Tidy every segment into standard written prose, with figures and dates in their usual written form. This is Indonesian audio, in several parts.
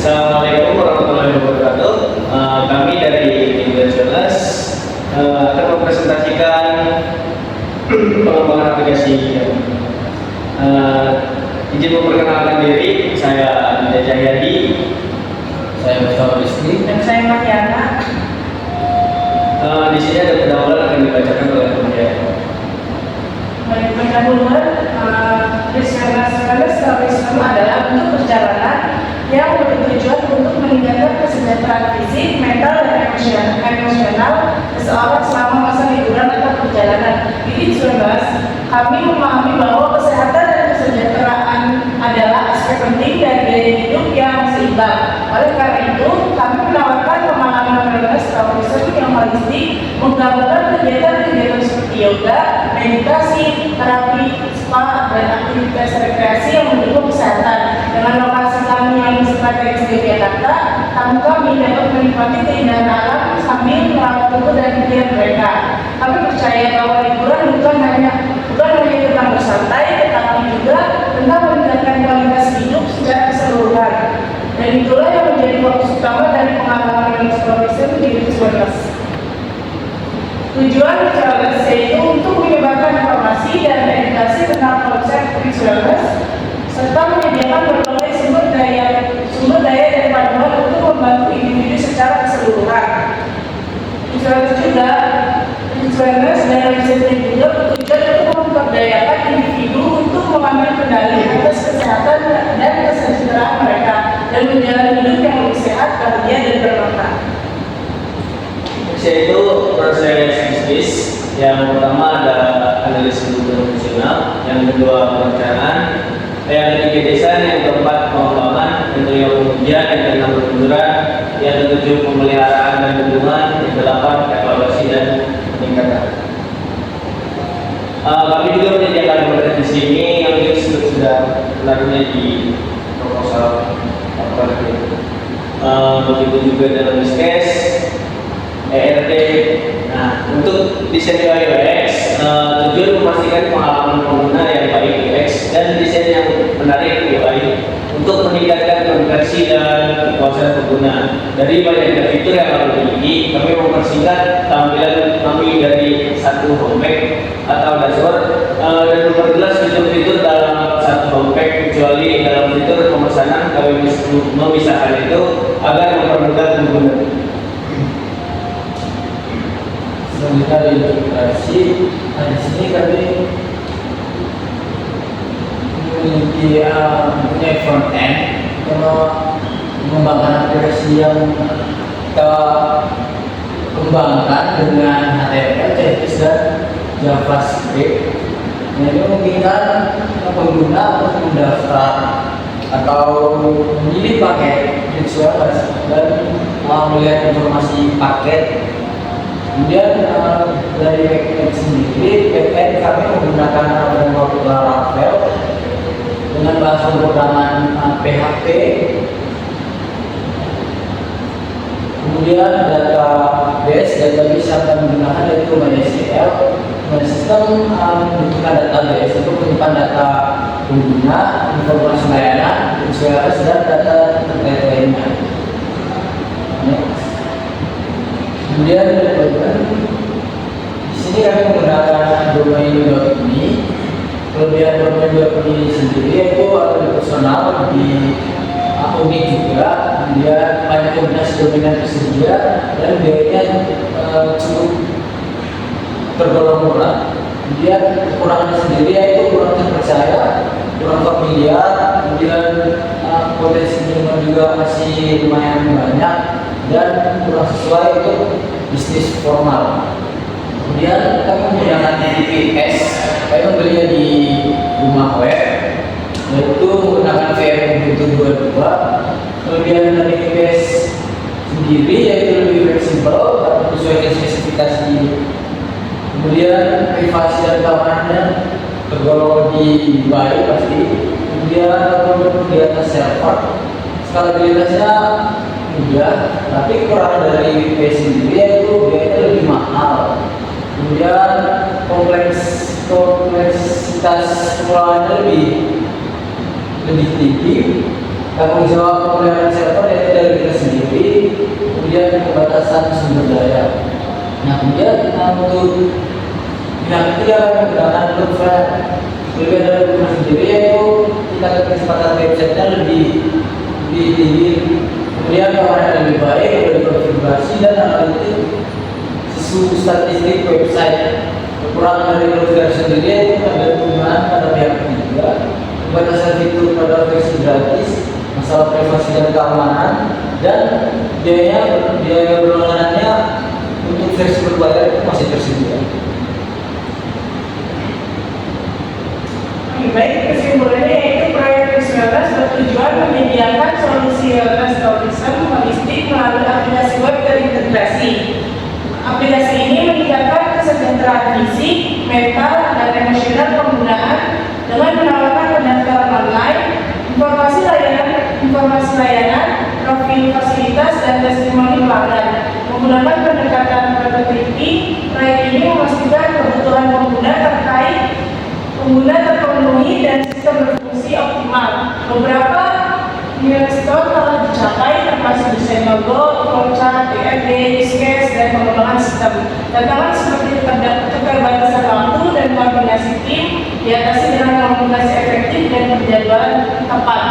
Assalamualaikum warahmatullahi wabarakatuh. Kami dari Indonesia akan mempresentasikan pengembangan aplikasi. Izin memperkenalkan diri, saya Aditya Cahyadi. Saya Mustafa Rizky. Dan saya Mariana. Di sini ada pendahuluan akan dibacakan oleh Maria. Baik, pendahuluan Islam adalah bentuk perjalanan yang bertujuan untuk meningkatkan kesejahteraan fisik, mental, dan emosional seseorang selama masa liburan atau perjalanan. Di 19, kami memahami bahwa kesehatan dan kesejahteraan adalah aspek penting dari gaya hidup yang seimbang. Oleh karena itu, kami menawarkan pemahaman wellness tourism yang holistik, menggabungkan kegiatan-kegiatan seperti yoga, meditasi, terapi, spa, dan aktivitas rekreasi yang mendukung kesehatan. Dengan lokasi kami yang strategis di Jakarta, kami dapat menikmati keindahan alam sambil merawat tubuh dan pikiran mereka. Kami percaya bahwa liburan bukan hanya tentang bersantai, tetapi juga tentang meningkatkan kualitas hidup secara keseluruhan. Dan itulah yang menjadi fokus utama dari pengalaman wellness tourism di 2019. Tujuan wellness yaitu untuk menyebarkan informasi dan edukasi tentang konsep wellness serta menyediakan berbagai sumber daya dan panduan untuk membantu individu secara keseluruhan. Wellness dan insentif juga bertujuan untuk memperdayakan individu untuk mengambil kendali atas kesehatan dan kesejahteraan mereka dan menjalani hidup yang lebih sehat, bahagia, dan bermanfaat. Yaitu proses bisnis. Yang pertama ada analisis kebutuhan fungsional, yang kedua perencanaan, yang ketiga desain, yang keempat pengembangan, yang kelima pengujian, yang keenam penelusuran, yang ketujuh pemeliharaan dan bendungan, yang kedelapan evaluasi dan peningkatan. Kami juga menyediakan materi di sini yang sudah pernahnya di proposal begitu juga dalam diskes, ERT. Nah, untuk desain UI UX, tujuan memastikan pengalaman pengguna yang baik UX dan desain yang menarik UI untuk meningkatkan konversi dan kepuasan pengguna. Dari banyaknya fitur yang kami miliki, kami mempersingkat tampilan kami dari satu homepage atau dashboard dan memperjelas fitur-fitur dalam satu homepage, kecuali dalam fitur pemesanan kami memisahkan itu agar mempermudah pengguna. Selanjutnya di integrasi. Nah, di sini kami memiliki punya front end kalau mengembangkan aplikasi yang kita kembangkan dengan HTML, CSS dan JavaScript. Nah, ini memungkinkan pengguna untuk mendaftar atau memilih paket dan melihat informasi paket. Kemudian dari backend sendiri, backend kami menggunakan framework Laravel dengan bahasa pemrograman PHP. Kemudian database yang kami menggunakan yaitu MySQL. Sistem membutuhkan database untuk menyimpan data pengguna, informasi layanan, insurans, dan data terkait lainnya. Kemudian di sini kami menggunakan domain.me. Kelebihan domain.me sendiri yaitu lebih personal, lebih unik juga. Dia banyak kombinasi domain yang tersedia dan biayanya cukup tergolong murah. Kemudian kekurangannya sendiri yaitu kurang terpercaya, kurang familiar, kemudian potensi pengguna juga masih lumayan banyak dan kurang sesuai untuk bisnis formal. Kemudian kami menggunakan TTPS, kami membelinya di rumah web, yaitu menggunakan VM Ubuntu 22. Kemudian dari TTPS sendiri yaitu lebih fleksibel dapat menyesuaikan spesifikasi. Kemudian privasi dan keamanannya tergolong lebih baik pasti. Kemudian untuk di atas server, skalabilitasnya mudah, tapi kekurangan dari VPS sendiri yaitu biayanya lebih mahal. Kemudian kompleksitas pengelolaannya lebih tinggi. tanggung jawab pemeliharaan server yaitu dari kita sendiri, kemudian pembatasan sumber daya. Nah kemudian untuk pihak ketiga menggunakan Cloudflare. Kelebihan dari Cloudflare sendiri yaitu kita kecepatan websitenya lebih tinggi, kemudian keamanan lebih baik, lebih konfigurasi dan analitik sesuai statistik website. Kekurangan dari Cloudflare sendiri yaitu ada penggunaan pada pihak ketiga, pembatasan fitur pada versi gratis, masalah privasi dan keamanan, dan biaya berlangganannya untuk versi berbayar itu masih tersedia. Baik, kesimpulannya yaitu proyek Wellness bertujuan menyediakan solusi wellness tourism holistik melalui aplikasi web terintegrasi. Aplikasi ini meningkatkan kesejahteraan fisik, mental, dan emosional penggunaan dengan menawarkan pendaftaran online, informasi layanan, profil fasilitas, dan testimoni pelanggan. Menggunakan pendekatan prototipi, proyek ini memastikan kebutuhan pengguna terpenuhi dan sistem berfungsi optimal. Beberapa milestone telah dicapai termasuk desain logo, flowchart, DFD, use case, dan pengembangan sistem. Tantangan seperti keterbatasan waktu dan koordinasi tim diatasi dengan komunikasi efektif dan penjadwalan tepat.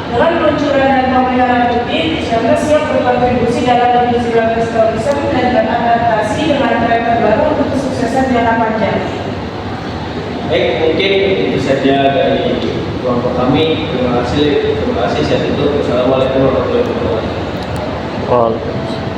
Dengan peluncuran dan pemeliharaan rutin, Wellness siap berkontribusi dalam industri wellness tourism dan beradaptasi dengan tren terbaru untuk kesuksesan jangka panjang. Baik, mungkin itu saja dari kelompok kami. Terima kasih. Saya tutup. Wassalamualaikum warahmatullahi wabarakatuh. Waalaikumsalam.